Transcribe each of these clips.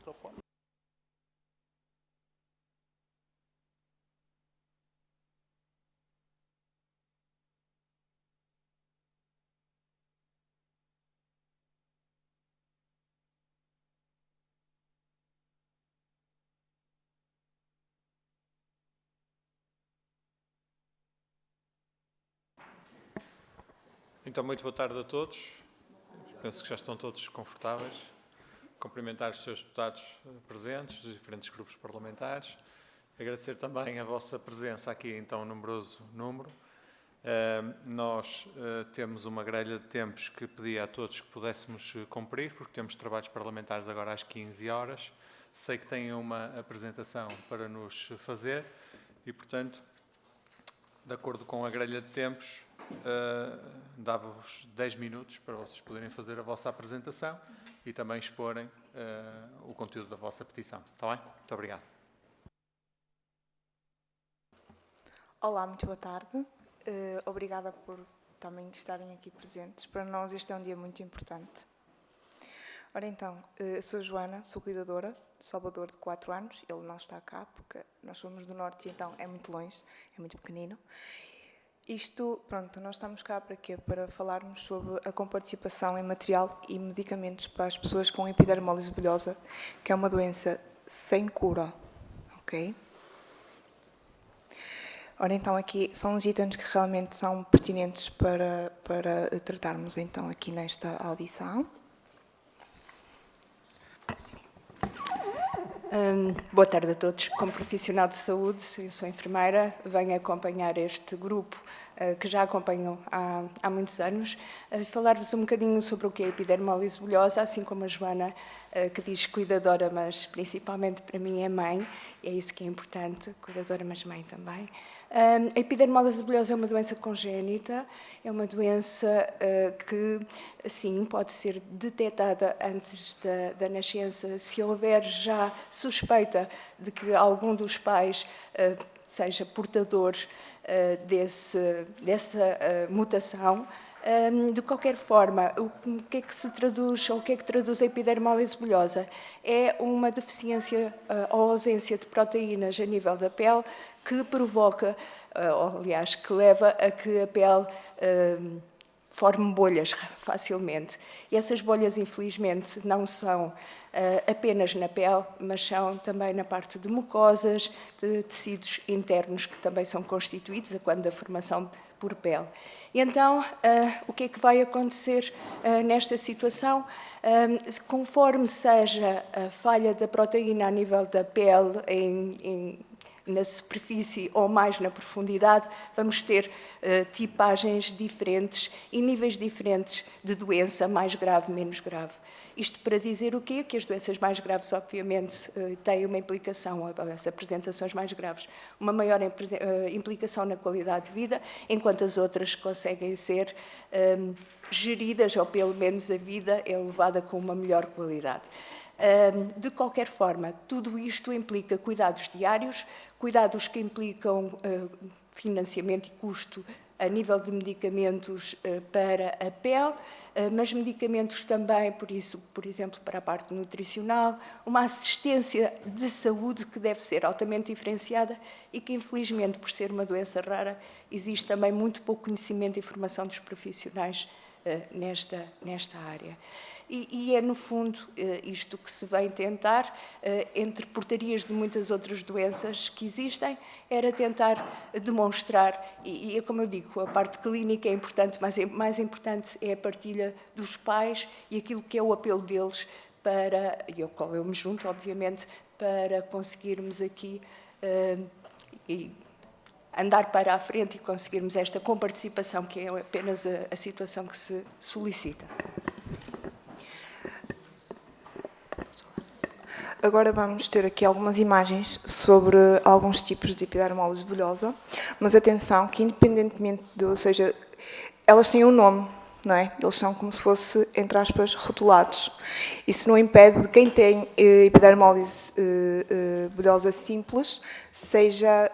microfone. Então, muito boa tarde a todos. Penso que já estão todos confortáveis. Cumprimentar os seus deputados presentes, dos diferentes grupos parlamentares. Agradecer também a vossa presença aqui em tão numeroso número. Nós temos uma grelha de tempos que pedia a todos que pudéssemos cumprir, porque temos trabalhos parlamentares agora às 15 horas. Sei que têm uma apresentação para nos fazer e, portanto, de acordo com a grelha de tempos, dava-vos 10 minutos para vocês poderem fazer a vossa apresentação e também exporem o conteúdo da vossa petição. Está bem? Muito obrigado. Olá, muito boa tarde. Obrigada por também estarem aqui presentes. Para nós este é um dia muito importante. Ora então, eu sou a Joana, sou cuidadora de Salvador de 4 anos. Ele não está cá porque nós somos do Norte e então é muito longe, é muito pequenino. Nós estamos cá para quê? Para falarmos sobre a comparticipação em material e medicamentos para as pessoas com epidermólise bulhosa, que é uma doença sem cura, ok? Ora, então, aqui são os itens que realmente são pertinentes para tratarmos, então, aqui nesta audição. Boa tarde a todos. Como profissional de saúde, eu sou enfermeira, venho acompanhar este grupo que já acompanho há muitos anos, falar-vos um bocadinho sobre o que é a epidermólise bulhosa, assim como a Joana, que diz cuidadora, mas principalmente para mim é mãe, e é isso que é importante, cuidadora, mas mãe também. A epidermólise bulhosa é uma doença congénita, é uma doença que, sim, pode ser detectada antes da nascença, se houver já suspeita de que algum dos pais seja portador dessa mutação. De qualquer forma, o que é que se traduz, ou o que é que traduz a epidermólise bulhosa? É uma deficiência ou ausência de proteínas a nível da pele que provoca, ou, aliás, que leva a que a pele forme bolhas facilmente. E essas bolhas, infelizmente, não são apenas na pele, mas são também na parte de mucosas, de tecidos internos que também são constituídos quando da formação por pele. E então, o que é que vai acontecer nesta situação? Conforme seja a falha da proteína a nível da pele, na superfície ou mais na profundidade, vamos ter tipagens diferentes e níveis diferentes de doença, mais grave, menos grave. Isto para dizer o quê? Que as doenças mais graves, obviamente, têm uma implicação, as apresentações mais graves, uma maior implicação na qualidade de vida, enquanto as outras conseguem ser geridas, ou pelo menos a vida é levada com uma melhor qualidade. De qualquer forma, tudo isto implica cuidados diários, cuidados que implicam financiamento e custo a nível de medicamentos para a pele, mas medicamentos também, por isso, por exemplo, para a parte nutricional, uma assistência de saúde que deve ser altamente diferenciada e que, infelizmente, por ser uma doença rara, existe também muito pouco conhecimento e informação dos profissionais nesta área. E é, no fundo, isto que se vem tentar, entre portarias de muitas outras doenças que existem, era tentar demonstrar, e como eu digo, a parte clínica é importante, mas mais importante é a partilha dos pais e aquilo que é o apelo deles para, e ao qual eu me junto, obviamente, para conseguirmos aqui andar para a frente e conseguirmos esta comparticipação, que é apenas a situação que se solicita. Agora vamos ter aqui algumas imagens sobre alguns tipos de epidermólise bulhosa, mas atenção que independentemente ou seja, elas têm um nome, não é? Eles são como se fosse, entre aspas, rotulados. Isso não impede de quem tem epidermólise bulhosa simples seja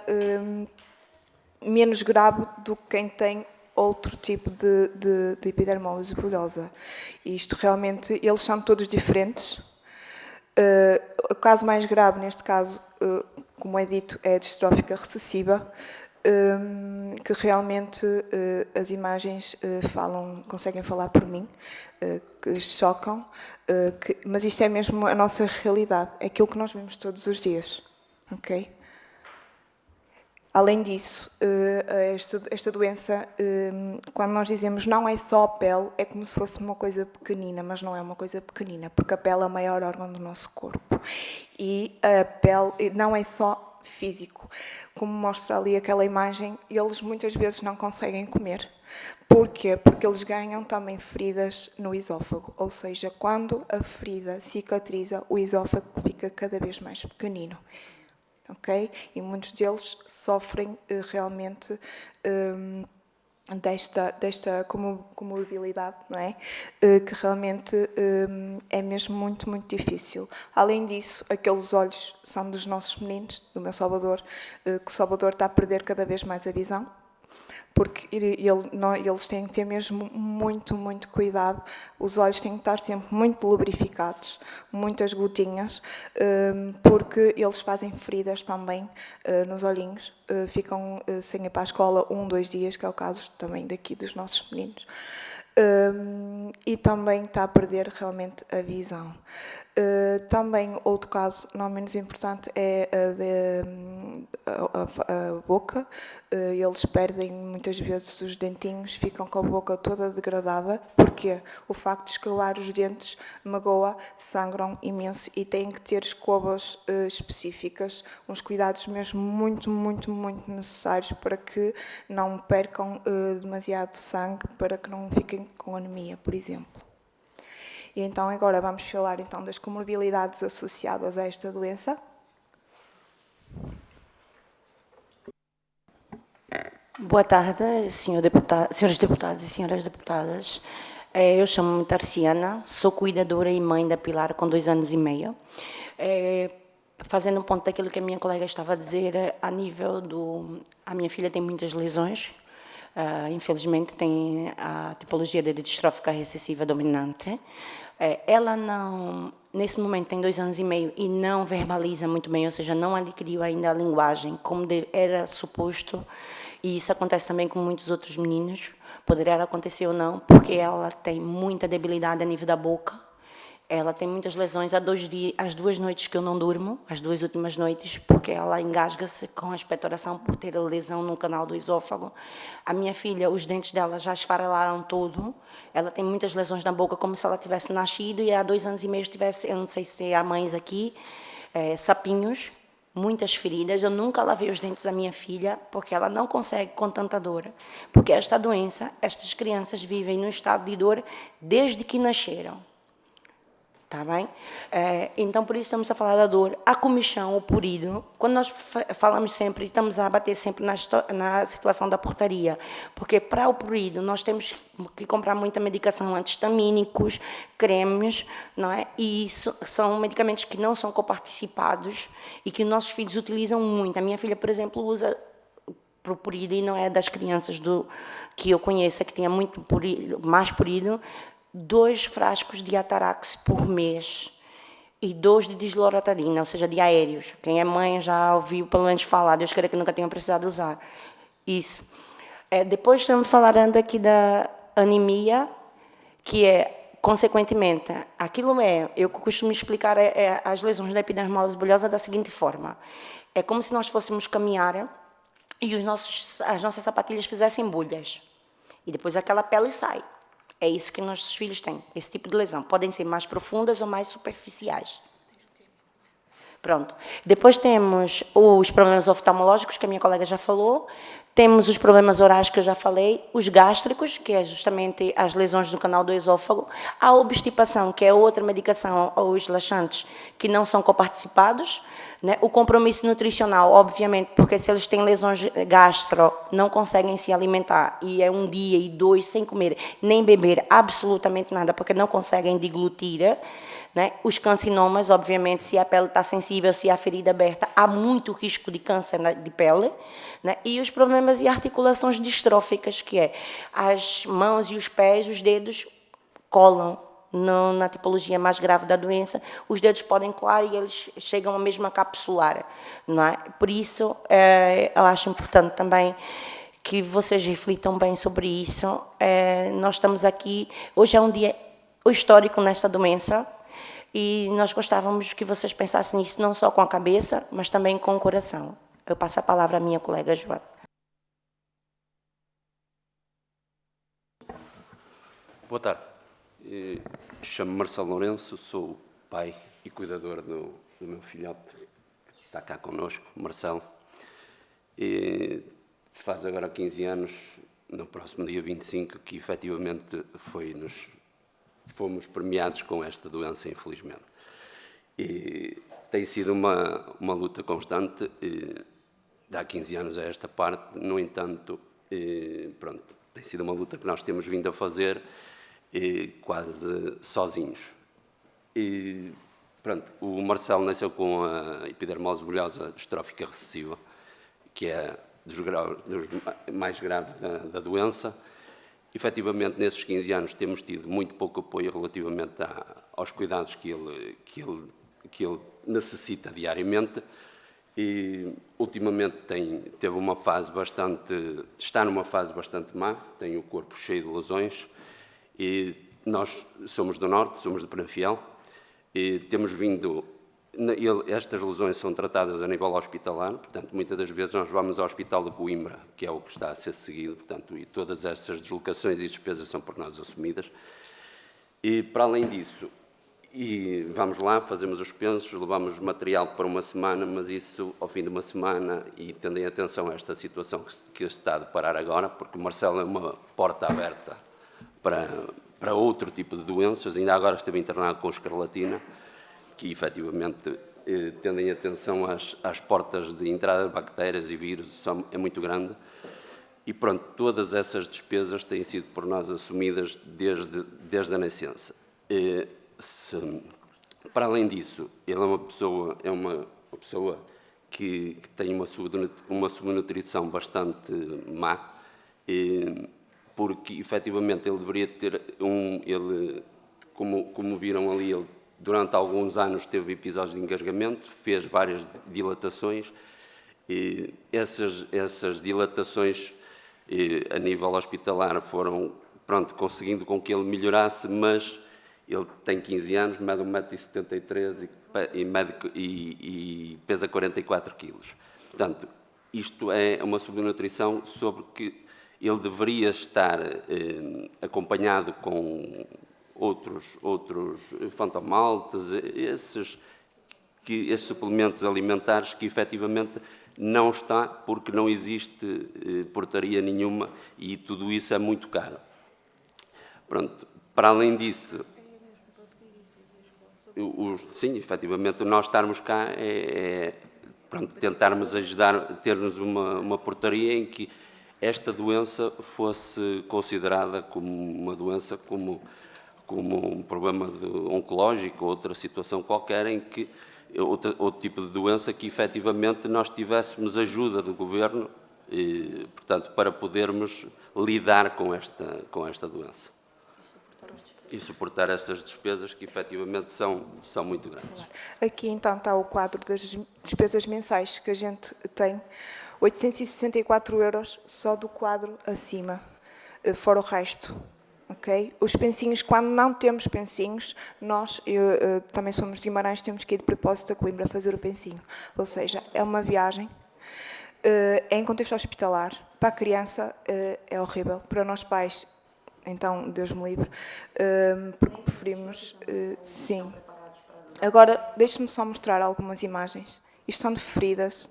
menos grave do que quem tem outro tipo de epidermólise bulhosa. E isto realmente, eles são todos diferentes. O caso mais grave, neste caso, como é dito, é a distrófica recessiva, que realmente as imagens conseguem falar por mim, que chocam, mas isto é mesmo a nossa realidade, é aquilo que nós vemos todos os dias, ok? Além disso, esta doença, quando nós dizemos não é só a pele, é como se fosse uma coisa pequenina, mas não é uma coisa pequenina, porque a pele é o maior órgão do nosso corpo. E a pele não é só físico. Como mostra ali aquela imagem, eles muitas vezes não conseguem comer. Porquê? Porque eles ganham também feridas no esófago, ou seja, quando a ferida cicatriza, o esófago fica cada vez mais pequenino. Okay? E muitos deles sofrem realmente desta comorbilidade, não é? Que realmente é mesmo muito, muito difícil. Além disso, aqueles olhos são dos nossos meninos, do meu Salvador, que o Salvador está a perder cada vez mais a visão, porque eles têm que ter mesmo muito, muito cuidado. Os olhos têm que estar sempre muito lubrificados, muitas gotinhas, porque eles fazem feridas também nos olhinhos, ficam sem ir para a escola 2 dias, que é o caso também daqui dos nossos meninos. E também está a perder realmente a visão. Também outro caso não menos importante é a boca. Eles perdem muitas vezes os dentinhos, ficam com a boca toda degradada, porque o facto de escovar os dentes magoa, sangram imenso e têm que ter escovas específicas, uns cuidados mesmo muito, muito, muito necessários para que não percam demasiado sangue, para que não fiquem com anemia, por exemplo. E então agora vamos falar então das comorbilidades associadas a esta doença. Boa tarde, senhores deputados e senhoras deputadas. Eu chamo-me Tarciana, sou cuidadora e mãe da Pilar com 2 anos e meio. Fazendo um ponto daquilo que a minha colega estava a dizer, a nível do... A minha filha tem muitas lesões, infelizmente tem a tipologia de distrófica recessiva dominante. Ela não, nesse momento tem 2 anos e meio e não verbaliza muito bem, ou seja, não adquiriu ainda a linguagem como era suposto, e isso acontece também com muitos outros meninos, poderia acontecer ou não, porque ela tem muita debilidade a nível da boca, ela tem muitas lesões, as 2 noites que eu não durmo, as 2 últimas noites, porque ela engasga-se com a expectoração por ter lesão no canal do esôfago. A minha filha, os dentes dela já esfarelaram todo, ela tem muitas lesões na boca, como se ela tivesse nascido e há 2 anos e meio tivesse, eu não sei se há mães aqui, sapinhos, muitas feridas. Eu nunca lavei os dentes da minha filha, porque ela não consegue com tanta dor. Porque esta doença, estas crianças vivem num estado de dor desde que nasceram. Tá bem? Então, por isso estamos a falar da dor. A comichão, o purido, quando nós falamos sempre, estamos a bater sempre na situação da portaria, porque para o purido nós temos que comprar muita medicação, antihistamínicos, cremes, não é? E isso são medicamentos que não são coparticipados e que nossos filhos utilizam muito. A minha filha, por exemplo, usa para o purido, e não é das crianças que eu conheço que tinha muito purido, mais purido, 2 frascos de Atarax por mês e 2 de desloratadina, ou seja, de aéreos. Quem é mãe já ouviu pelo menos falar, Deus queira que nunca tenha precisado usar isso. Depois estamos falando aqui da anemia, que consequentemente, eu costumo explicar as lesões da epidermólise bulhosa da seguinte forma. É como se nós fôssemos caminhar e as nossas sapatilhas fizessem bolhas. E depois aquela pele sai. É isso que nossos filhos têm, esse tipo de lesão. Podem ser mais profundas ou mais superficiais. Pronto. Depois temos os problemas oftalmológicos, que a minha colega já falou. Temos os problemas orais, que eu já falei. Os gástricos, que é justamente as lesões do canal do esôfago. A obstipação, que é outra medicação, ou os laxantes, que não são coparticipados. Né? O compromisso nutricional, obviamente, porque se eles têm lesões gastro, não conseguem se alimentar, e é 1 dia e 2 sem comer, nem beber absolutamente nada, porque não conseguem deglutir. Né? Os cancinomas, obviamente, se a pele está sensível, se a ferida aberta, há muito risco de câncer de pele. Né? E os problemas e articulações distróficas, que as mãos e os pés, os dedos colam. na tipologia mais grave da doença, os dedos podem colar e eles chegam a mesmo a capsular, não é? Por isso, eu acho importante também que vocês reflitam bem sobre isso. Nós estamos aqui, hoje é um dia histórico nesta doença, e nós gostávamos que vocês pensassem nisso não só com a cabeça, mas também com o coração. Eu passo a palavra à minha colega Joana. Boa tarde. Chamo-me Marcelo Lourenço, sou pai e cuidador do meu filhote, que está cá connosco, Marcelo. Faz agora 15 anos, no próximo dia 25, que efetivamente fomos premiados com esta doença, infelizmente. E tem sido uma luta constante, há 15 anos a esta parte, no entanto, pronto, tem sido uma luta que nós temos vindo a fazer quase sozinhos. E, pronto, o Marcelo nasceu com a epidermose bulhosa distrófica recessiva, que é dos mais graves da doença. Efetivamente, nesses 15 anos, temos tido muito pouco apoio relativamente aos cuidados que ele necessita diariamente. E, ultimamente, está numa fase bastante má, tem o corpo cheio de lesões. E nós somos do Norte, somos de Penafiel, e temos vindo... Estas lesões são tratadas a nível hospitalar, portanto, muitas das vezes nós vamos ao Hospital de Coimbra, que é o que está a ser seguido, portanto, e todas essas deslocações e despesas são por nós assumidas. E, para além disso, vamos lá, fazemos os pensos, levamos material para uma semana, mas isso, ao fim de uma semana, e tendo em atenção a esta situação que se está a deparar agora, porque o Marcelo é uma porta aberta para outro tipo de doenças, ainda agora esteve internado com escarlatina, que efetivamente, tendo em atenção às portas de entrada de bactérias e vírus, é muito grande. E pronto, todas essas despesas têm sido por nós assumidas desde a nascença. Para além disso, ele é uma pessoa que tem uma subnutrição bastante má, porque efetivamente ele deveria ter como viram ali, ele durante alguns anos teve episódios de engasgamento, fez várias dilatações, e essas dilatações a nível hospitalar foram, pronto, conseguindo com que ele melhorasse, mas ele tem 15 anos, mede 1,73 m e pesa 44 kg. Portanto, isto é uma subnutrição sobre que ele deveria estar acompanhado com outros fantomaltes, esses suplementos alimentares que efetivamente não está, porque não existe portaria nenhuma e tudo isso é muito caro. Pronto, para além disso, sim, efetivamente, nós estarmos cá pronto, tentarmos ajudar, termos uma portaria em que esta doença fosse considerada como uma doença, como um problema oncológico ou outra situação qualquer, em que outro tipo de doença, que efetivamente nós tivéssemos ajuda do Governo, portanto, para podermos lidar com esta doença. E suportar essas despesas que efetivamente são muito grandes. Aqui então está o quadro das despesas mensais que a gente tem, 864 € só do quadro acima, fora o resto. Okay? Os pensinhos, quando não temos pensinhos, nós, também somos de Guimarães, temos que ir de propósito a Coimbra fazer o pensinho. Ou seja, é uma viagem, é em contexto hospitalar, para a criança é horrível, para nós pais, então, Deus me livre, porque preferimos, sim. Agora, deixe-me só mostrar algumas imagens. Isto são de feridas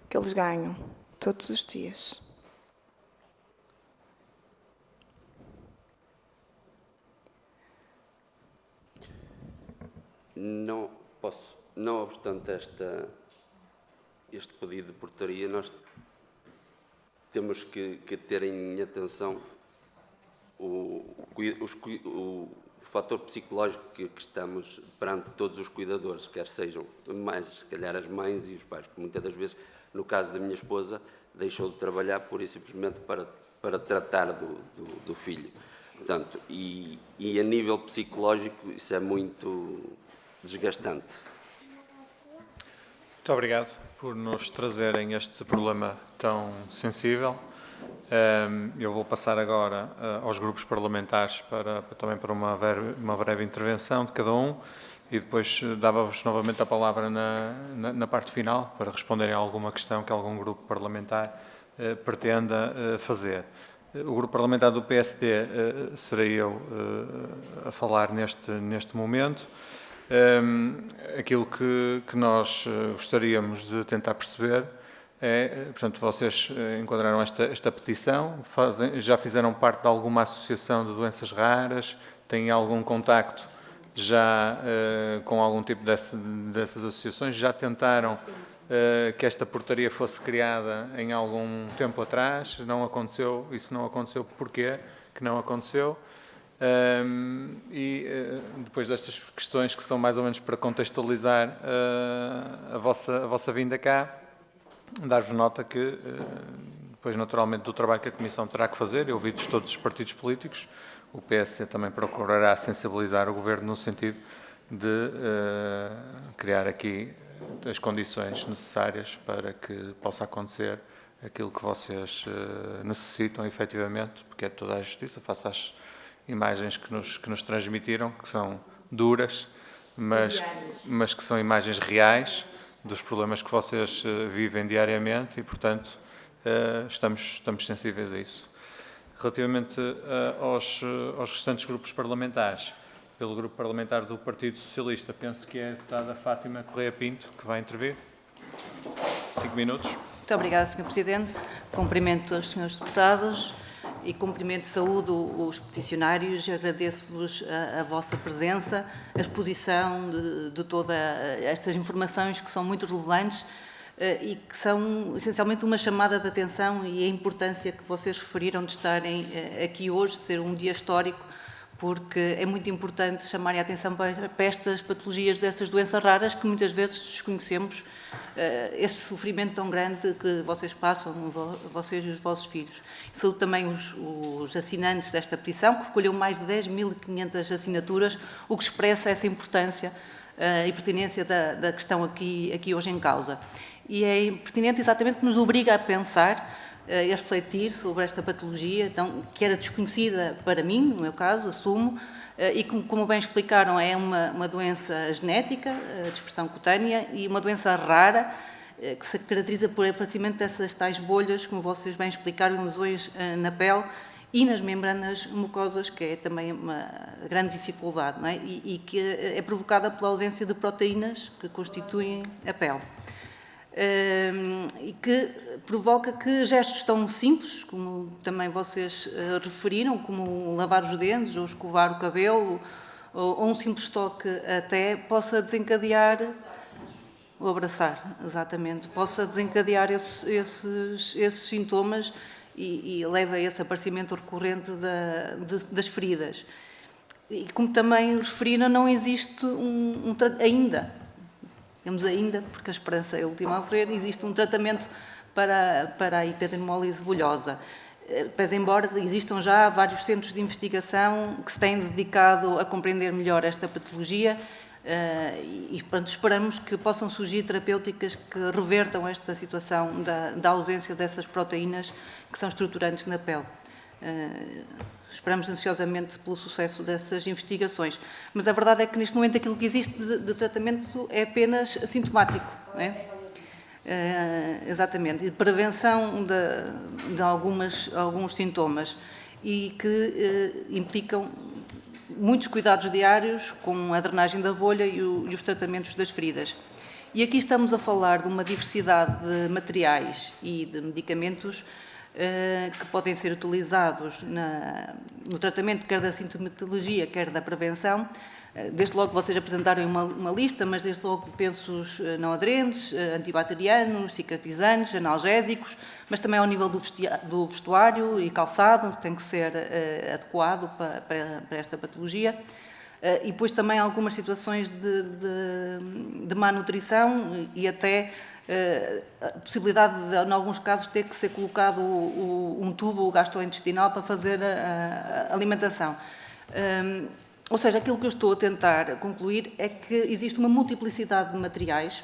que eles ganham todos os dias. Não obstante este pedido de portaria, nós temos que ter em atenção o fator psicológico que estamos perante todos os cuidadores, quer sejam mais, se calhar, as mães e os pais, porque muitas das vezes, no caso da minha esposa, deixou de trabalhar pura e simplesmente para tratar do filho. Portanto, e a nível psicológico isso é muito desgastante. Muito obrigado por nos trazerem este problema tão sensível. Eu vou passar agora aos grupos parlamentares também para uma breve intervenção de cada um e depois dava-vos novamente a palavra na parte final para responderem a alguma questão que algum grupo parlamentar pretenda fazer. O grupo parlamentar do PSD serei eu a falar neste momento. Aquilo que nós gostaríamos de tentar perceber portanto, vocês enquadraram esta petição, já fizeram parte de alguma associação de doenças raras, têm algum contacto já com algum tipo dessas associações, já tentaram que esta portaria fosse criada em algum tempo atrás, não aconteceu, isso não aconteceu, porquê que não aconteceu? Depois destas questões que são mais ou menos para contextualizar a vossa vinda cá, dar-vos nota que, depois naturalmente do trabalho que a Comissão terá que fazer, e ouvidos todos os partidos políticos, o PSD também procurará sensibilizar o Governo no sentido de criar aqui as condições necessárias para que possa acontecer aquilo que vocês necessitam efetivamente, porque é toda a justiça, face às imagens que nos transmitiram, que são duras, mas que são imagens reais dos problemas que vocês vivem diariamente e, portanto, estamos sensíveis a isso. Relativamente aos restantes grupos parlamentares, pelo grupo parlamentar do Partido Socialista, penso que é a deputada Fátima Correia Pinto que vai intervir. 5 minutos. Muito obrigada, Sr. Presidente. Cumprimento os senhores deputados e cumprimento e saúdo os peticionários e agradeço-vos a vossa presença, a exposição de todas estas informações que são muito relevantes e que são essencialmente uma chamada de atenção e a importância que vocês referiram de estarem aqui hoje, de ser um dia histórico, porque é muito importante chamarem a atenção para estas patologias dessas doenças raras que muitas vezes desconhecemos, este sofrimento tão grande que vocês passam, vocês e os vossos filhos. Saúdo também os assinantes desta petição, que recolheu mais de 10.500 assinaturas, o que expressa essa importância e pertinência da questão aqui hoje em causa. E é pertinente exatamente que nos obriga a pensar e a refletir sobre esta patologia, então, que era desconhecida para mim, no meu caso, assumo, e como bem explicaram, é uma doença genética, de expressão cutânea, e uma doença rara, que se caracteriza por aparecimento dessas tais bolhas, como vocês bem explicaram, lesões na pele e nas membranas mucosas, que é também uma grande dificuldade, não é? E que é provocada pela ausência de proteínas que constituem a pele. E que provoca que gestos tão simples, como também vocês referiram, como lavar os dentes ou escovar o cabelo, ou um simples toque até, possa desencadear, ou abraçar, exatamente, possa desencadear esses sintomas e leva a esse aparecimento recorrente das feridas. E como também referiram, não existe ainda, porque a esperança é a última a morrer, existe um tratamento para a epidermólise bulhosa. Pese embora existam já vários centros de investigação que se têm dedicado a compreender melhor esta patologia e portanto, esperamos que possam surgir terapêuticas que revertam esta situação da ausência dessas proteínas que são estruturantes na pele. Esperamos ansiosamente pelo sucesso dessas investigações. Mas a verdade é que, neste momento, aquilo que existe de tratamento é apenas sintomático. Não é? Exatamente. E de prevenção de alguns sintomas e que implicam muitos cuidados diários com a drenagem da bolha e os tratamentos das feridas. E aqui estamos a falar de uma diversidade de materiais e de medicamentos que podem ser utilizados no tratamento quer da sintomatologia, quer da prevenção. Desde logo vocês apresentaram uma lista, mas desde logo pensos não aderentes, antibacterianos, cicatrizantes, analgésicos, mas também ao nível do vestuário e calçado, que tem que ser adequado para esta patologia. E depois também algumas situações de má nutrição e até a possibilidade de, em alguns casos, ter que ser colocado um tubo gastrointestinal para fazer a alimentação. Ou seja, aquilo que eu estou a tentar concluir é que existe uma multiplicidade de materiais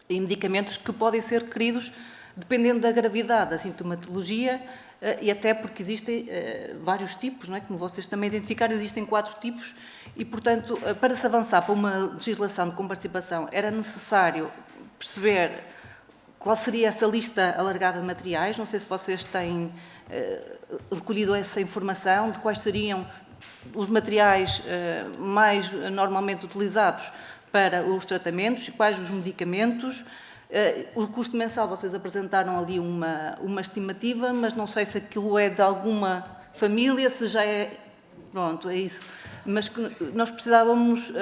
e medicamentos que podem ser requeridos dependendo da gravidade, da sintomatologia, e até porque existem vários tipos, não é? Como vocês também identificaram, existem 4 tipos e, portanto, para se avançar para uma legislação de comparticipação, era necessário perceber qual seria essa lista alargada de materiais. Não sei se vocês têm recolhido essa informação de quais seriam os materiais mais normalmente utilizados para os tratamentos e quais os medicamentos. O custo mensal, vocês apresentaram ali uma estimativa, mas não sei se aquilo é de alguma família, se já é... Pronto, é isso. Mas que nós precisávamos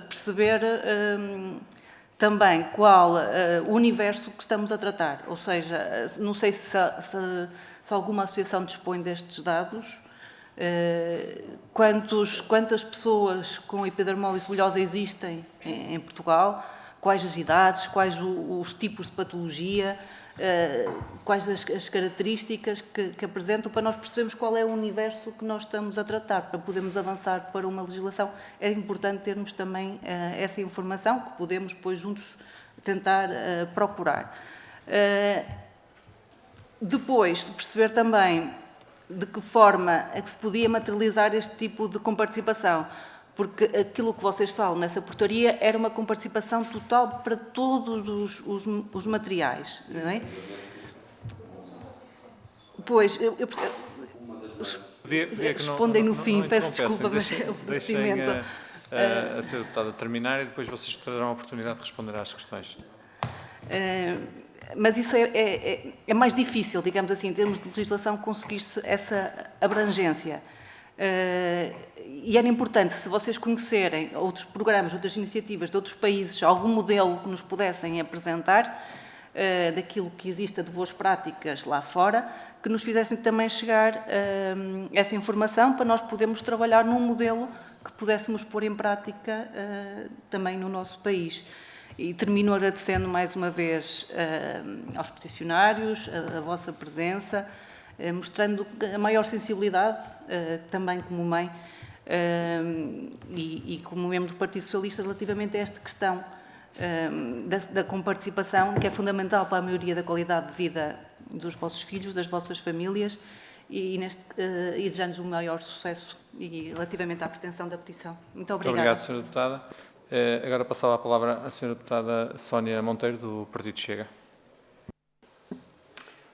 perceber também qual o universo que estamos a tratar. Ou seja, não sei se alguma associação dispõe destes dados, quantas pessoas com epidermólise bulhosa existem em Portugal, quais as idades, quais os tipos de patologia, quais as características que apresentam, para nós percebermos qual é o universo que nós estamos a tratar. Para podermos avançar para uma legislação, é importante termos também essa informação, que podemos depois juntos tentar procurar. Depois, perceber também de que forma é que se podia materializar este tipo de comparticipação, porque aquilo que vocês falam nessa portaria era uma comparticipação total para todos os materiais, não é? Pois, eu percebo. Respondem no fim, peço desculpa, mas é o procedimento. A Sra. Deputada terminar e depois vocês terão a oportunidade de responder às questões. Mas isso é mais difícil, digamos assim, em termos de legislação, conseguir-se essa abrangência. E era importante, se vocês conhecerem outros programas, outras iniciativas de outros países, algum modelo que nos pudessem apresentar, daquilo que existe de boas práticas lá fora, que nos fizessem também chegar essa informação para nós podermos trabalhar num modelo que pudéssemos pôr em prática também no nosso país. E termino agradecendo mais uma vez aos peticionários a vossa presença, mostrando a maior sensibilidade, também como mãe e como membro do Partido Socialista, relativamente a esta questão da comparticipação, que é fundamental para a melhoria da qualidade de vida dos vossos filhos, das vossas famílias, e desejando-vos um maior sucesso e relativamente à pretensão da petição. Muito obrigada. Muito obrigado, Sra. Deputada. Agora passava a palavra à Sra. Deputada Sónia Monteiro, do Partido Chega.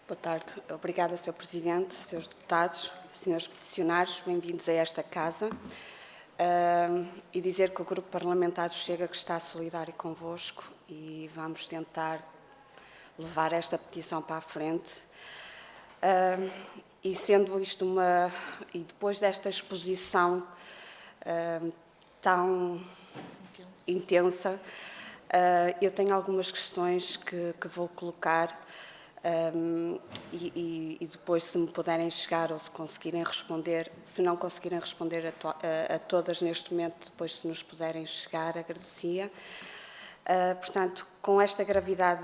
Boa tarde. Obrigada, Sr. Presidente, Srs. Deputados, Srs. Peticionários, bem-vindos a esta casa. E dizer que o Grupo Parlamentar do Chega que está solidário convosco e vamos tentar levar esta petição para a frente. E sendo isto e depois desta exposição tão intensa, eu tenho algumas questões que vou colocar e depois, se me puderem chegar ou se conseguirem responder, se não conseguirem responder a todas neste momento, depois se nos puderem chegar, agradecia. Portanto, com esta gravidade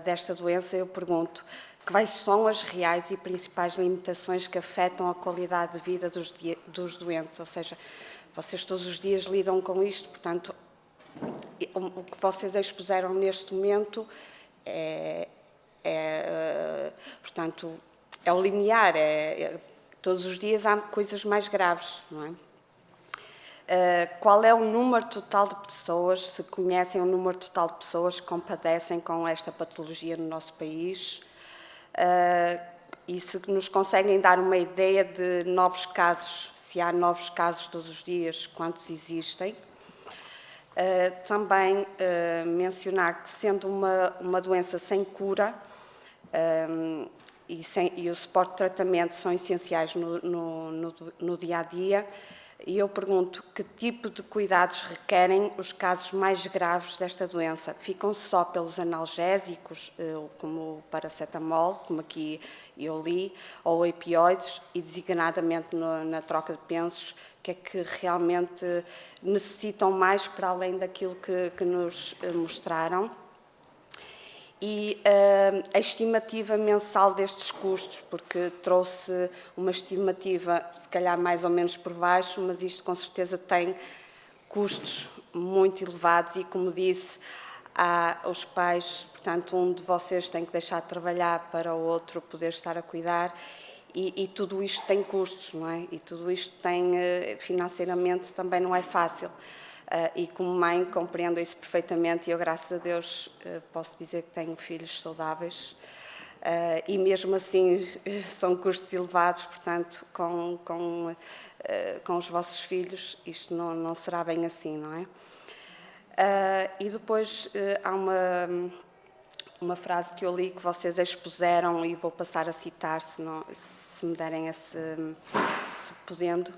desta doença, eu pergunto quais são as reais e principais limitações que afetam a qualidade de vida dos doentes, ou seja, vocês todos os dias lidam com isto, portanto, o que vocês expuseram neste momento portanto, é o limiar, todos os dias há coisas mais graves, não é? Qual é o número total de pessoas, se conhecem o número total de pessoas que padecem com esta patologia no nosso país? E se nos conseguem dar uma ideia de novos casos, se há novos casos todos os dias, quantos existem? Também mencionar que, sendo uma doença sem cura e o suporte de tratamento são essenciais no dia-a-dia, e eu pergunto que tipo de cuidados requerem os casos mais graves desta doença? Ficam só pelos analgésicos, como o paracetamol, como aqui eu li, ou opioides, e designadamente na troca de pensos, que é que realmente necessitam mais para além daquilo que nos mostraram? e a estimativa mensal destes custos, porque trouxe uma estimativa, se calhar mais ou menos por baixo, mas isto com certeza tem custos muito elevados e, como disse, os pais, portanto, um de vocês tem que deixar de trabalhar para o outro poder estar a cuidar e tudo isto tem custos, não é? E tudo isto tem, financeiramente, também não é fácil. E como mãe compreendo isso perfeitamente e eu, graças a Deus, posso dizer que tenho filhos saudáveis e mesmo assim são custos elevados, portanto, com os vossos filhos isto não será bem assim, não é? E depois há uma frase que eu li que vocês expuseram e vou passar a citar, se me derem se podendo,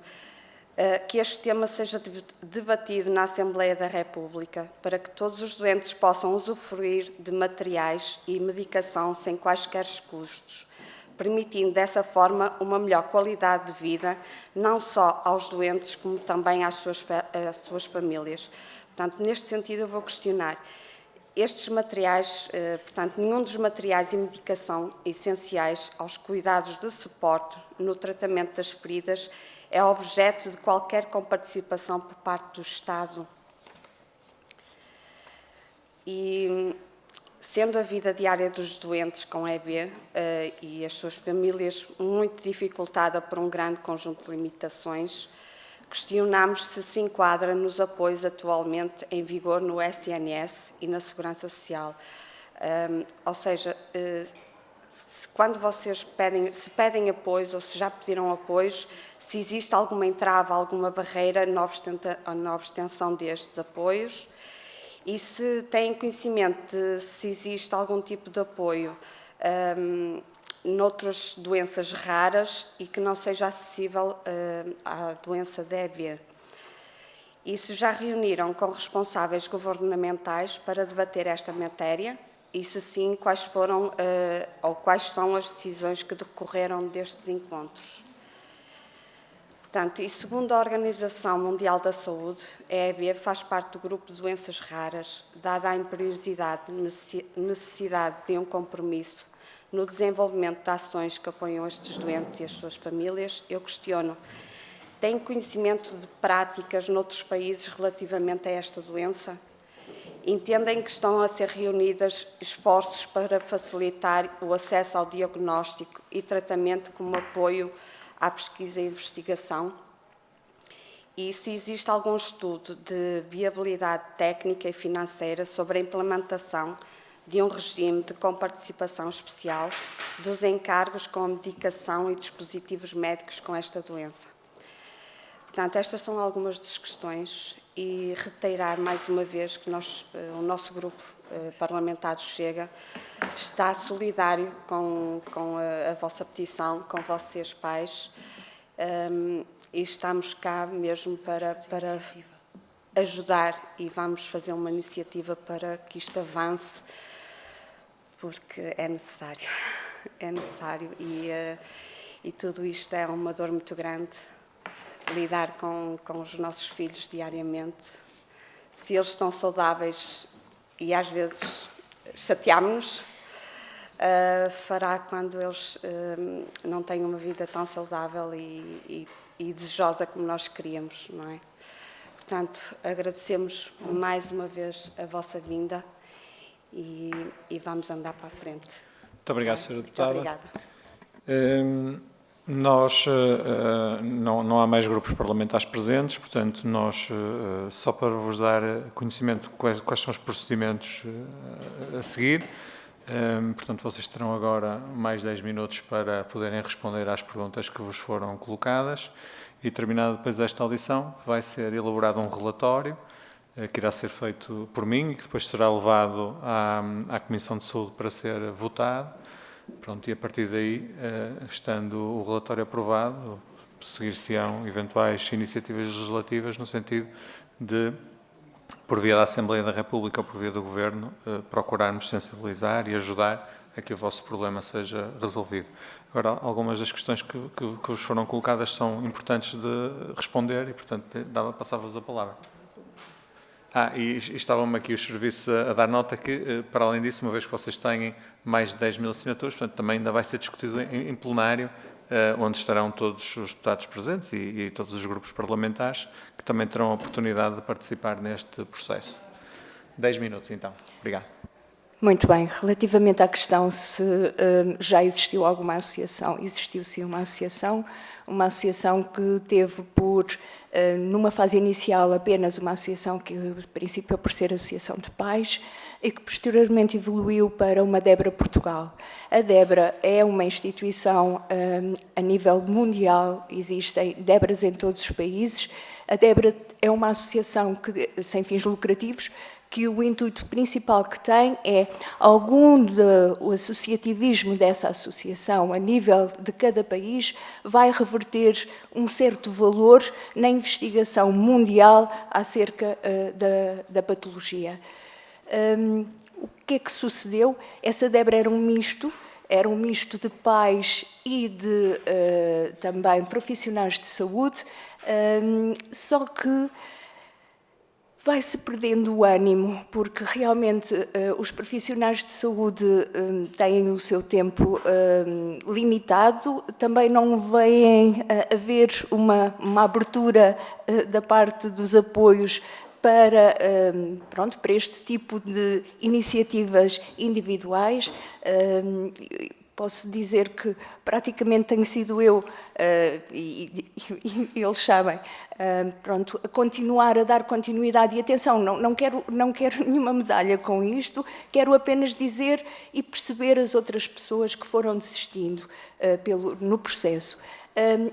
que este tema seja debatido na Assembleia da República para que todos os doentes possam usufruir de materiais e medicação sem quaisquer custos, permitindo dessa forma uma melhor qualidade de vida, não só aos doentes, como também às suas famílias. Portanto, neste sentido, eu vou questionar. Estes materiais, portanto, nenhum dos materiais e medicação essenciais aos cuidados de suporte no tratamento das feridas é objeto de qualquer comparticipação por parte do Estado. E, sendo a vida diária dos doentes com EB e as suas famílias muito dificultada por um grande conjunto de limitações, questionamos se se enquadra nos apoios atualmente em vigor no SNS e na Segurança Social. Ou seja, quando vocês pedem apoios ou se já pediram apoios, se existe alguma entrave, alguma barreira na obtenção destes apoios e se têm conhecimento de se existe algum tipo de apoio noutras doenças raras e que não seja acessível à doença de EB. E se já reuniram com responsáveis governamentais para debater esta matéria e se sim, quais foram ou quais são as decisões que decorreram destes encontros. Portanto, e segundo a Organização Mundial da Saúde, a EB faz parte do grupo de doenças raras, dada a imperiosidade e necessidade de um compromisso no desenvolvimento de ações que apoiam estes doentes e as suas famílias. Eu questiono, têm conhecimento de práticas noutros países relativamente a esta doença? Entendem que estão a ser reunidos esforços para facilitar o acesso ao diagnóstico e tratamento como apoio à pesquisa e investigação? E se existe algum estudo de viabilidade técnica e financeira sobre a implementação de um regime de comparticipação especial dos encargos com a medicação e dispositivos médicos com esta doença? Portanto, estas são algumas das questões e reiterar mais uma vez que o nosso grupo parlamentar do Chega está solidário com a vossa petição, com vocês pais, e estamos cá mesmo para ajudar e vamos fazer uma iniciativa para que isto avance, porque é necessário, e tudo isto é uma dor muito grande, lidar com os nossos filhos diariamente. Se eles estão saudáveis e às vezes chateamos-nos, fará quando eles não têm uma vida tão saudável e desejosa como nós queríamos, não é? Portanto, agradecemos mais uma vez a vossa vinda e vamos andar para a frente. Muito obrigado, Sra. Deputada. Muito obrigada. Não há mais grupos parlamentares presentes, portanto, só para vos dar conhecimento de quais são os procedimentos a seguir, portanto, vocês terão agora mais 10 minutos para poderem responder às perguntas que vos foram colocadas e, terminado depois esta audição, vai ser elaborado um relatório que irá ser feito por mim e que depois será levado à Comissão de Saúde para ser votado. Pronto, e a partir daí, estando o relatório aprovado, seguir-se-ão eventuais iniciativas legislativas no sentido de, por via da Assembleia da República ou por via do Governo, procurarmos sensibilizar e ajudar a que o vosso problema seja resolvido. Agora, algumas das questões que vos foram colocadas são importantes de responder e, portanto, passava-vos a palavra. E estavam-me aqui os serviços a dar nota que, para além disso, uma vez que vocês têm mais de 10 mil assinaturas, portanto, também ainda vai ser discutido em plenário, onde estarão todos os deputados presentes e todos os grupos parlamentares, que também terão a oportunidade de participar neste processo. 10 minutos, então. Obrigado. Muito bem. Relativamente à questão se já existiu alguma associação, existiu sim uma associação que teve por, numa fase inicial, apenas uma associação que, a princípio, por ser associação de pais, e que posteriormente evoluiu para uma DEBRA Portugal. A DEBRA é uma instituição a nível mundial, existem DEBRAs em todos os países. A DEBRA é uma associação sem fins lucrativos, que o intuito principal que tem é o associativismo dessa associação a nível de cada país vai reverter um certo valor na investigação mundial acerca da patologia. O que é que sucedeu? Essa DEBRA era um misto de pais e de também profissionais de saúde, só que vai-se perdendo o ânimo, porque realmente os profissionais de saúde têm o seu tempo limitado, também não veem haver uma abertura da parte dos apoios para este tipo de iniciativas individuais. Posso dizer que praticamente tenho sido eu, e eles sabem, a continuar a dar continuidade e atenção. Não quero nenhuma medalha com isto, quero apenas dizer e perceber as outras pessoas que foram desistindo no processo.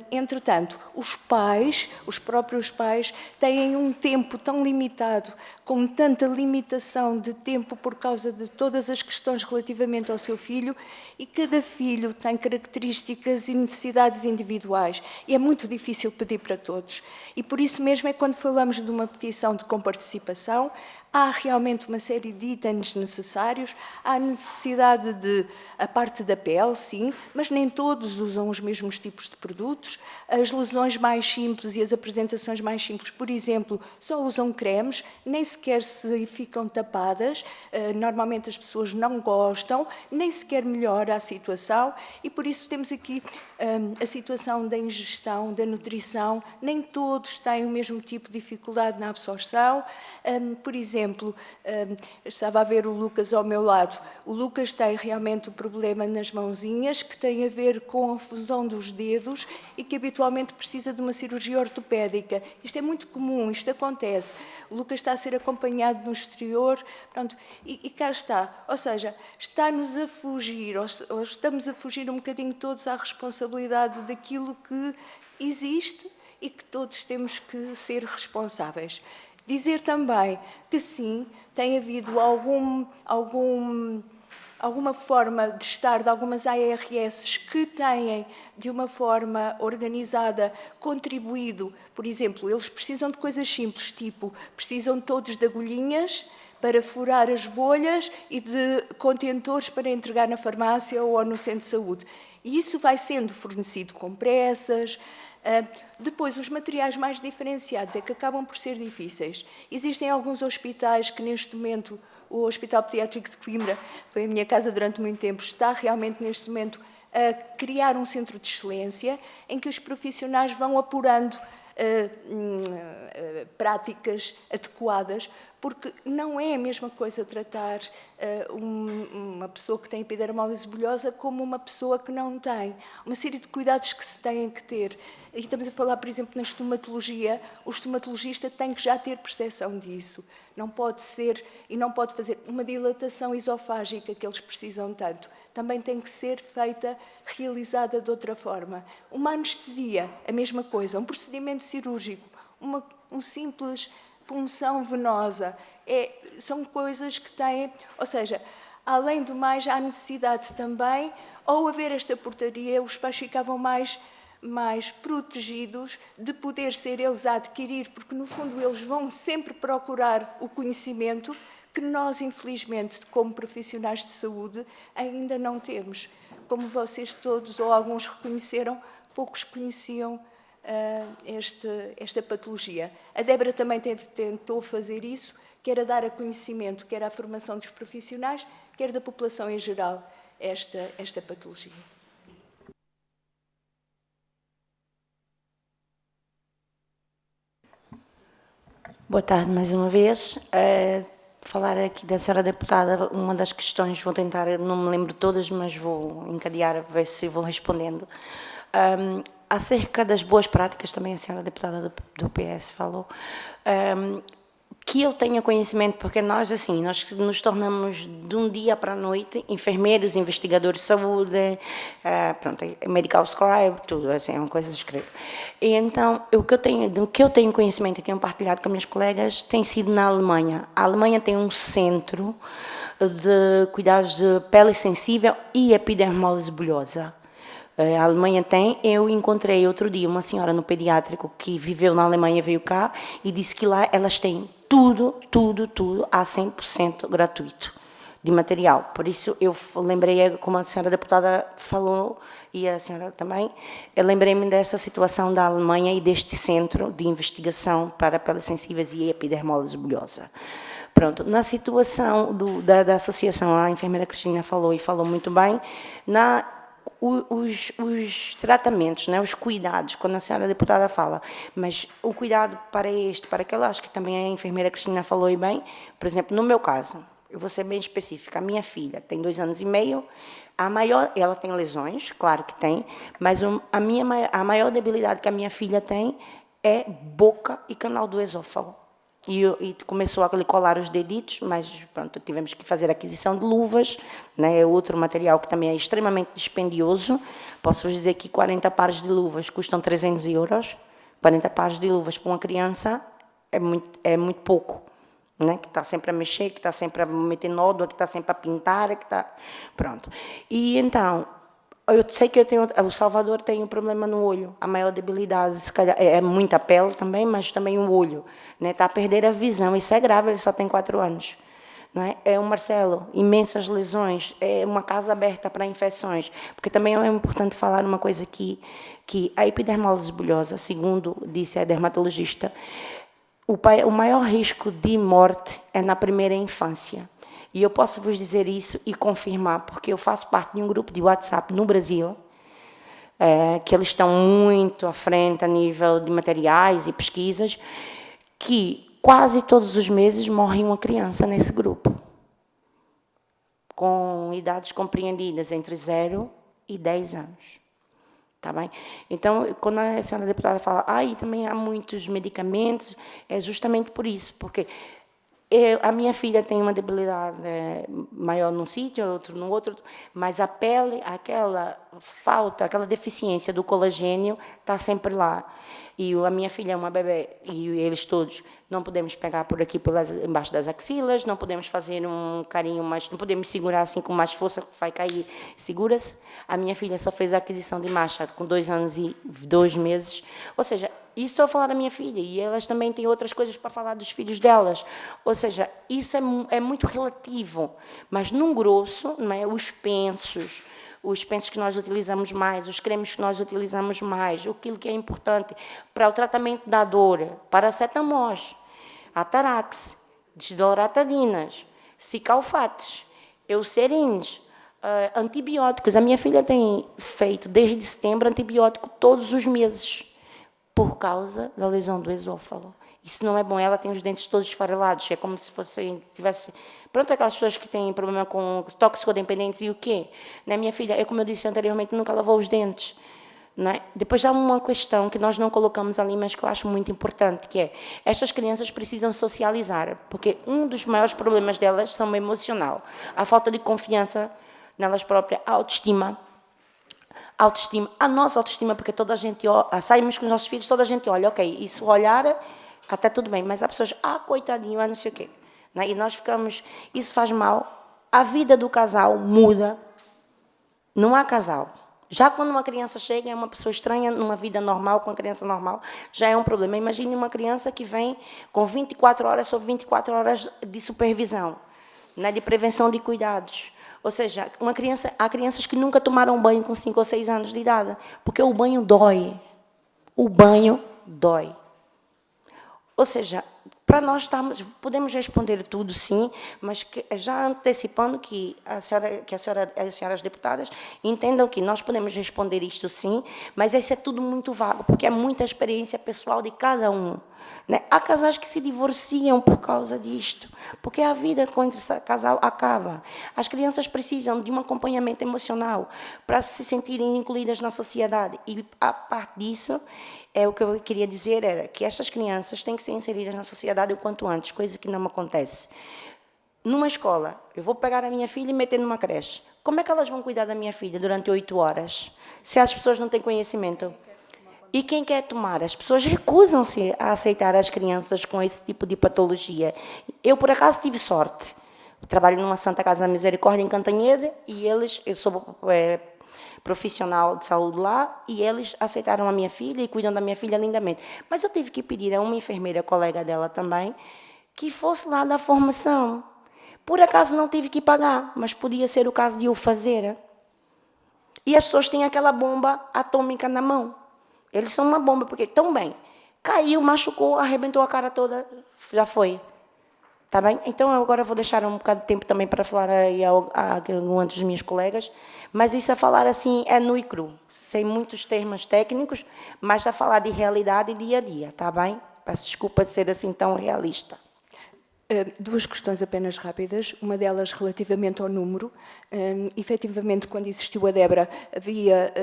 Entretanto, os próprios pais, têm um tempo tão limitado, com tanta limitação de tempo por causa de todas as questões relativamente ao seu filho, e cada filho tem características e necessidades individuais, e é muito difícil pedir para todos. E por isso mesmo é quando falamos de uma petição de comparticipação, há realmente uma série de itens necessários, há necessidade a parte da pele, sim, mas nem todos usam os mesmos tipos de produtos. As lesões mais simples e as apresentações mais simples, por exemplo, só usam cremes, nem sequer se ficam tapadas, normalmente as pessoas não gostam, nem sequer melhora a situação, e por isso temos aqui a situação da ingestão, da nutrição, nem todos têm o mesmo tipo de dificuldade na absorção. Por exemplo, estava a ver o Lucas ao meu lado. O Lucas tem realmente o problema nas mãozinhas, que tem a ver com a fusão dos dedos e que habitualmente precisa de uma cirurgia ortopédica. Isto é muito comum, isto acontece. O Lucas está a ser acompanhado no exterior, e cá está. Ou seja, está-nos a fugir, ou estamos a fugir um bocadinho todos à responsabilidade daquilo que existe e que todos temos que ser responsáveis. Dizer também que sim, tem havido alguma forma de estar de algumas ARS que têm, de uma forma organizada, contribuído. Por exemplo, eles precisam de coisas simples, tipo, precisam todos de agulhinhas para furar as bolhas e de contentores para entregar na farmácia ou no centro de saúde. E isso vai sendo fornecido com pressas. Depois, os materiais mais diferenciados é que acabam por ser difíceis. Existem alguns hospitais que, neste momento, o Hospital Pediátrico de Coimbra, foi a minha casa durante muito tempo, está realmente, neste momento, a criar um centro de excelência em que os profissionais vão apurando práticas adequadas, porque não é a mesma coisa tratar uma pessoa que tem epidermólise bulhosa como uma pessoa que não tem. Uma série de cuidados que se têm que ter. E estamos a falar, por exemplo, na estomatologia. O estomatologista tem que já ter percepção disso. Não pode ser e não pode fazer uma dilatação esofágica que eles precisam tanto. Também tem que ser realizada de outra forma. Uma anestesia, a mesma coisa. Um procedimento cirúrgico, um simples punção venosa. São coisas que têm... Ou seja, além do mais, há necessidade também, ao haver esta portaria, os pais ficavam mais protegidos de poder ser eles a adquirir, porque, no fundo, eles vão sempre procurar o conhecimento que nós, infelizmente, como profissionais de saúde, ainda não temos. Como vocês todos, ou alguns reconheceram, poucos conheciam esta patologia. A Débora também tentou fazer isso, quer a dar a conhecimento, quer à formação dos profissionais, quer da população em geral, esta patologia. Boa tarde mais uma vez. Falar aqui da senhora deputada, uma das questões, vou tentar, não me lembro todas, mas vou encadear, ver se vou respondendo. Acerca das boas práticas, também a senhora deputada do PS falou, que eu tenha conhecimento, porque nós, assim, nós nos tornamos de um dia para a noite enfermeiros, investigadores de saúde, pronto, medical scribe, tudo, assim, é uma coisa escrita. E então, do que eu tenho conhecimento e tenho partilhado com minhas colegas, tem sido na Alemanha. A Alemanha tem um centro de cuidados de pele sensível e epidermólise bulhosa. A Alemanha tem. Eu encontrei outro dia uma senhora no pediátrico que viveu na Alemanha, veio cá, e disse que lá elas têm tudo a 100% gratuito de material. Por isso eu lembrei, como a senhora deputada falou, e a senhora também, eu lembrei-me dessa situação da Alemanha e deste centro de investigação para peles sensíveis e epidermólise bulhosa. Pronto, na situação da associação, a enfermeira Cristina falou, e falou muito bem, os tratamentos, né, os cuidados, quando a senhora deputada fala, mas o cuidado para este, para aquele, acho que também a enfermeira Cristina falou e bem, por exemplo, no meu caso, eu vou ser bem específica, a minha filha tem 2 anos e meio, ela tem lesões, claro que tem, mas a maior debilidade que a minha filha tem é boca e canal do esôfago. E começou a colar os deditos, mas pronto, tivemos que fazer aquisição de luvas, né, outro material que também é extremamente dispendioso. Posso vos dizer que 40 pares de luvas custam 300 euros. 40 pares de luvas para uma criança é muito pouco, né, que está sempre a mexer, que está sempre a meter nódoa, que está sempre a pintar, que está... Pronto. E então, eu sei que o Salvador tem um problema no olho. A maior debilidade, se calhar, é muita pele também, mas também o olho. Está a perder a visão, isso é grave, ele só tem 4 anos. Não é? É o Marcelo, imensas lesões, é uma casa aberta para infecções, porque também é importante falar uma coisa aqui, que a epidermólise bulhosa, segundo disse a dermatologista, o maior risco de morte é na primeira infância. E eu posso vos dizer isso e confirmar, porque eu faço parte de um grupo de WhatsApp no Brasil, que eles estão muito à frente a nível de materiais e pesquisas, que quase todos os meses morre uma criança nesse grupo, com idades compreendidas entre 0 e 10 anos. Tá bem? Então, quando a senhora deputada fala, e também há muitos medicamentos, é justamente por isso, porque a minha filha tem uma debilidade maior num sítio, outro no outro, mas a pele, aquela falta, aquela deficiência do colagênio está sempre lá. E a minha filha é uma bebê, e eles todos, não podemos pegar por aqui embaixo das axilas, não podemos fazer um carinho mais, não podemos segurar assim com mais força, vai cair, segura-se. A minha filha só fez a aquisição de macha com 2 anos e 2 meses. Ou seja, isso estou a falar da minha filha, e elas também têm outras coisas para falar dos filhos delas. Ou seja, isso é muito relativo, mas num grosso, não é, os pensos que nós utilizamos mais, os cremes que nós utilizamos mais, aquilo que é importante para o tratamento da dor, paracetamol, atarax, desloratadinas, cicalfates, eucerines, antibióticos. A minha filha tem feito, desde setembro, antibiótico todos os meses, por causa da lesão do esôfago. Isso não é bom, ela tem os dentes todos esfarelados, é como se tivesse... Pronto, aquelas pessoas que têm problema com toxicodependentes e o quê? Né, minha filha, como eu disse anteriormente, nunca lavou os dentes. Não é? Depois há uma questão que nós não colocamos ali, mas que eu acho muito importante, que é, estas crianças precisam socializar, porque um dos maiores problemas delas são o emocional. A falta de confiança nelas próprias, a autoestima, a nossa autoestima, porque toda a gente olha, saímos com os nossos filhos, toda a gente olha, ok, isso olhar, até tudo bem, mas há pessoas, coitadinho, não sei o quê. E nós ficamos, isso faz mal, a vida do casal muda, não há casal. Já quando uma criança chega, é uma pessoa estranha, numa vida normal, com uma criança normal, já é um problema. Imagine uma criança que vem com 24 horas sobre 24 horas de supervisão, né, de prevenção de cuidados. Ou seja, há crianças que nunca tomaram banho com 5 ou 6 anos de idade, porque o banho dói. O banho dói. Ou seja, para nós podemos responder tudo, sim, mas já antecipando que as senhoras deputadas entendam que nós podemos responder isto, sim, mas isso é tudo muito vago, porque é muita experiência pessoal de cada um. Né? Há casais que se divorciam por causa disto, porque a vida com esse casal acaba. As crianças precisam de um acompanhamento emocional para se sentirem incluídas na sociedade. E, a parte disso, o que eu queria dizer era que estas crianças têm que ser inseridas na sociedade o quanto antes, coisa que não acontece. Numa escola, eu vou pegar a minha filha e meter numa creche. Como é que elas vão cuidar da minha filha durante 8 horas, se as pessoas não têm conhecimento? E quem quer tomar? As pessoas recusam-se a aceitar as crianças com esse tipo de patologia. Eu, por acaso, tive sorte. Trabalho numa Santa Casa da Misericórdia em Cantanhede e eu sou profissional de saúde lá, e eles aceitaram a minha filha e cuidam da minha filha lindamente. Mas eu tive que pedir a uma enfermeira, colega dela também, que fosse lá da formação. Por acaso não tive que pagar, mas podia ser o caso de o fazer. E as pessoas têm aquela bomba atômica na mão. Eles são uma bomba, porque tão bem, caiu, machucou, arrebentou a cara toda, já foi. Tá bem? Então, eu agora vou deixar um bocado de tempo também para falar aí a algum dos meus colegas, mas isso a falar assim é nu e cru, sem muitos termos técnicos, mas a falar de realidade e dia a dia, tá bem? Peço desculpa de ser assim tão realista. Duas questões apenas rápidas, uma delas relativamente ao número. Efetivamente, quando existiu a Débora, havia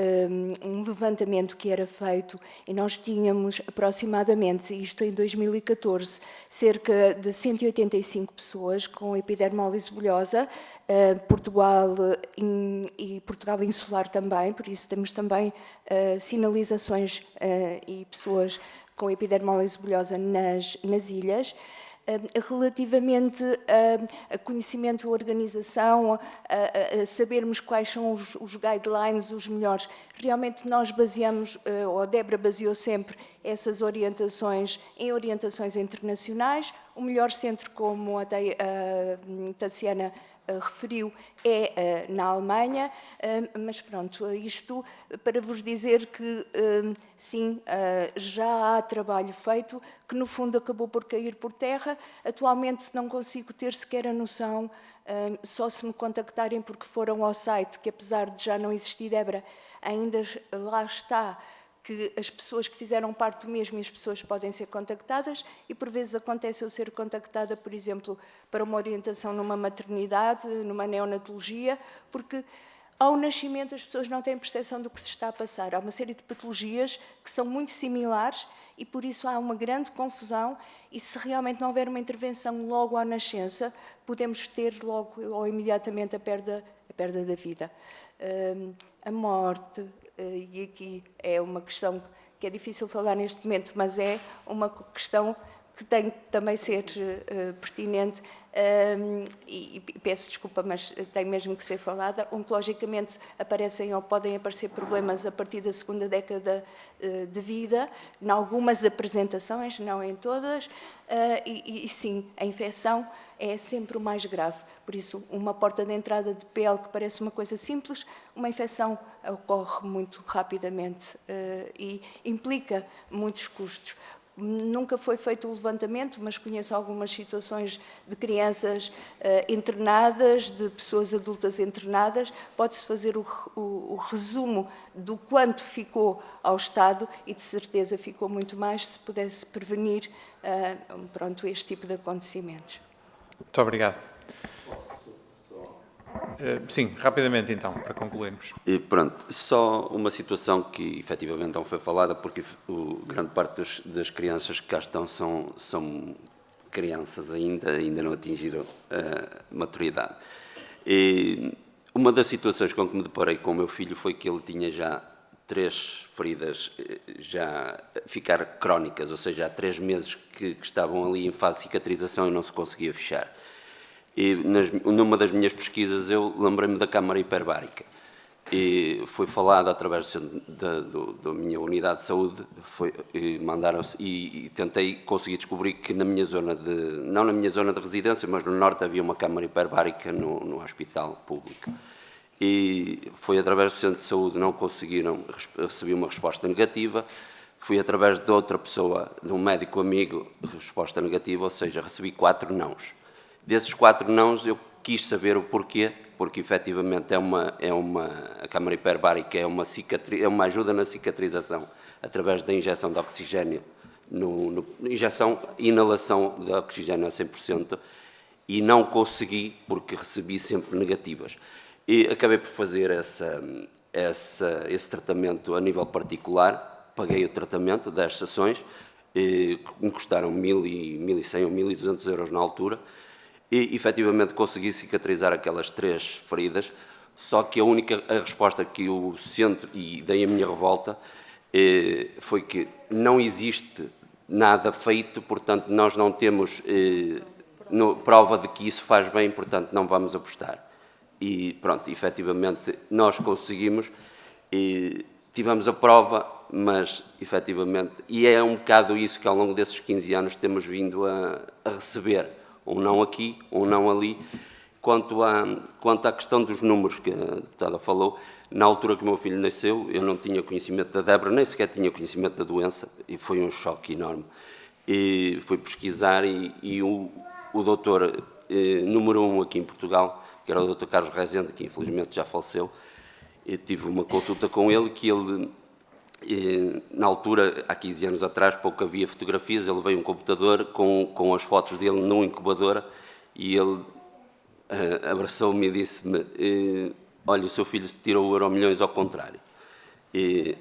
um levantamento que era feito e nós tínhamos aproximadamente, isto em 2014, cerca de 185 pessoas com epidermólise bulhosa, Portugal e Portugal insular também, por isso temos também sinalizações e pessoas com epidermólise bulhosa nas ilhas. Relativamente a conhecimento, a organização, a sabermos quais são os guidelines, os melhores, realmente nós baseamos, ou a Débora baseou sempre essas orientações em orientações internacionais. O melhor centro, como a Tassiana referiu, é na Alemanha, mas pronto, isto para vos dizer que sim, já há trabalho feito, que no fundo acabou por cair por terra. Atualmente não consigo ter sequer a noção, só se me contactarem porque foram ao site, que apesar de já não existir Débora, ainda lá está, que as pessoas que fizeram parte do mesmo e as pessoas podem ser contactadas, e por vezes acontece eu ser contactada, por exemplo, para uma orientação numa maternidade, numa neonatologia, porque ao nascimento as pessoas não têm percepção do que se está a passar. Há uma série de patologias que são muito similares e por isso há uma grande confusão, e se realmente não houver uma intervenção logo à nascença, podemos ter logo ou imediatamente a perda da vida. A morte, e aqui é uma questão que é difícil falar neste momento, mas é uma questão que tem que também ser pertinente, e peço desculpa, mas tem mesmo que ser falada. Oncologicamente aparecem ou podem aparecer problemas a partir da segunda década de vida, em algumas apresentações, não em todas, e sim, a infecção é sempre o mais grave. Por isso, uma porta de entrada de pele que parece uma coisa simples, uma infecção ocorre muito rapidamente e implica muitos custos. Nunca foi feito o levantamento, mas conheço algumas situações de crianças internadas, de pessoas adultas internadas. Pode-se fazer o resumo do quanto ficou ao Estado e, de certeza, ficou muito mais se pudesse prevenir este tipo de acontecimentos. Muito obrigado. Sim, rapidamente então, para concluirmos. Pronto, só uma situação que efetivamente não foi falada, porque grande parte das crianças que cá estão são crianças ainda não atingiram a maturidade. E uma das situações com que me deparei com o meu filho foi que ele tinha já 3 feridas já ficar crónicas, ou seja, há 3 meses que estavam ali em fase de cicatrização e não se conseguia fechar. E numa das minhas pesquisas eu lembrei-me da câmara hiperbárica e foi falado através da minha unidade de saúde, mandaram-se e tentei conseguir descobrir que não na minha zona de residência, mas no norte havia uma câmara hiperbárica no hospital público. E foi através do centro de saúde, não conseguiram receber uma resposta negativa. Fui através de outra pessoa, de um médico amigo, resposta negativa, ou seja, recebi 4 nãos. Desses 4 nãos eu quis saber o porquê, porque efetivamente a câmara hiperbárica é uma ajuda na cicatrização através da injeção de oxigênio, injeção e inalação de oxigênio a 100%, e não consegui porque recebi sempre negativas. E acabei por fazer esse tratamento a nível particular, paguei o tratamento das sessões, me custaram 1.100 ou 1.200 euros na altura, e efetivamente consegui cicatrizar aquelas 3 feridas, só que a resposta que eu sinto, e dei a minha revolta, foi que não existe nada feito, portanto nós não temos prova de que isso faz bem, portanto não vamos apostar. E pronto, efetivamente nós conseguimos, tivemos a prova, mas efetivamente, e é um bocado isso que ao longo desses 15 anos temos vindo a receber, um não aqui, um não ali. Quanto à questão dos números que a deputada falou, na altura que o meu filho nasceu, eu não tinha conhecimento da Débora, nem sequer tinha conhecimento da doença, e foi um choque enorme. E fui pesquisar e o doutor número 1 aqui em Portugal, que era o Dr. Carlos Rezende, que infelizmente já faleceu, eu tive uma consulta com ele, que ele, na altura, há 15 anos atrás, pouco havia fotografias, ele veio um computador com as fotos dele numa incubadora, e ele abraçou-me e disse-me, olha, o seu filho se tirou o Euromilhões ao contrário. E,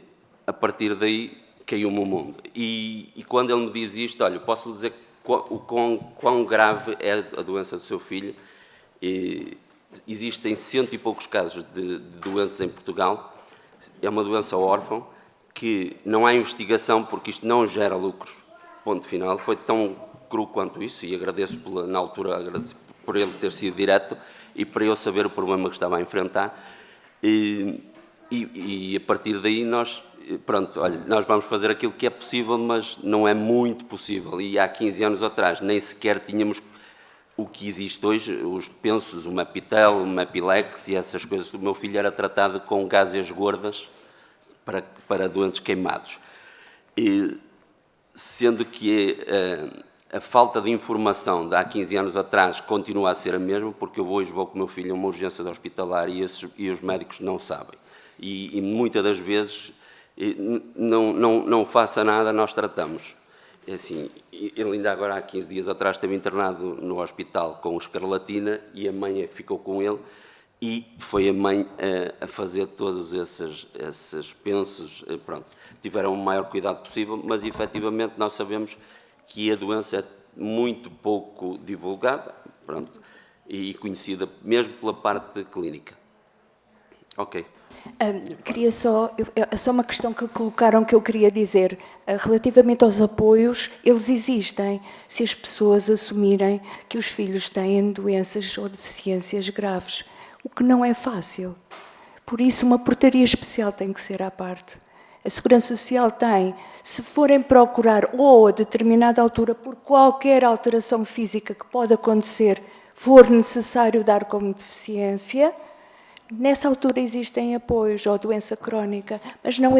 a partir daí, caiu-me o mundo. E quando ele me diz isto, olha, posso lhe dizer quão grave é a doença do seu filho. Existem 100 e poucos casos de doentes em Portugal. É uma doença órfã, que não há investigação, porque isto não gera lucros. Ponto final. Foi tão cru quanto isso, e agradeço na altura por ele ter sido direto e para eu saber o problema que estava a enfrentar. E a partir daí nós vamos fazer aquilo que é possível, mas não é muito possível. E há 15 anos atrás nem sequer tínhamos o que existe hoje, os pensos, o Mapitel, o Mapilex e essas coisas. O meu filho era tratado com gases gordas para doentes queimados. Sendo que a falta de informação de há 15 anos atrás continua a ser a mesma, porque eu hoje vou com o meu filho a uma urgência de hospitalar e os médicos não sabem. E muitas das vezes não faça nada, nós tratamos. Assim, ele ainda agora há 15 dias atrás esteve internado no hospital com escarlatina, e a mãe é que ficou com ele, e foi a mãe a fazer todos esses pensos. Pronto, tiveram o maior cuidado possível, mas efetivamente nós sabemos que a doença é muito pouco divulgada, pronto, e conhecida mesmo pela parte clínica. Ok. Queria só uma questão que colocaram que eu queria dizer. Relativamente aos apoios, eles existem se as pessoas assumirem que os filhos têm doenças ou deficiências graves, o que não é fácil. Por isso, uma portaria especial tem que ser à parte. A Segurança Social tem, se forem procurar ou a determinada altura, por qualquer alteração física que pode acontecer, for necessário dar como deficiência, nessa altura existem apoios, ou doença crónica, mas não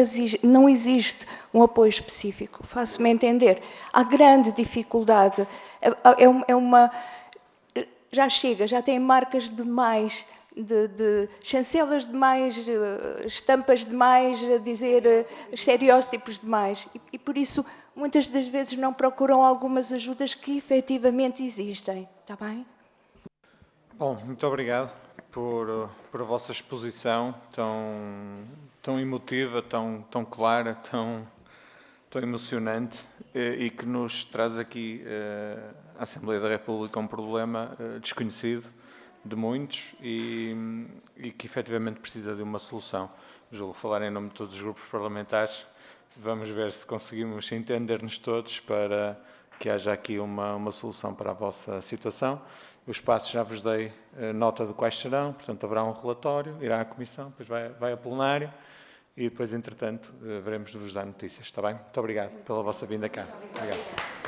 existe um apoio específico. Faço-me entender. Há grande dificuldade. Já chega, já tem marcas demais, de chancelas demais, estampas demais, a dizer estereótipos demais. E por isso, muitas das vezes não procuram algumas ajudas que efetivamente existem. Está bem? Bom, muito obrigado por a vossa exposição tão emotiva, tão clara, tão emocionante, e que nos traz aqui à Assembleia da República um problema desconhecido de muitos e que efetivamente precisa de uma solução. Julgo falar em nome de todos os grupos parlamentares. Vamos ver se conseguimos entender-nos todos para que haja aqui uma solução para a vossa situação. Os passos já vos dei nota de quais serão, portanto haverá um relatório, irá à Comissão, depois vai ao plenário e depois, entretanto, veremos de vos dar notícias. Está bem? Muito obrigado pela vossa vinda cá. Obrigado.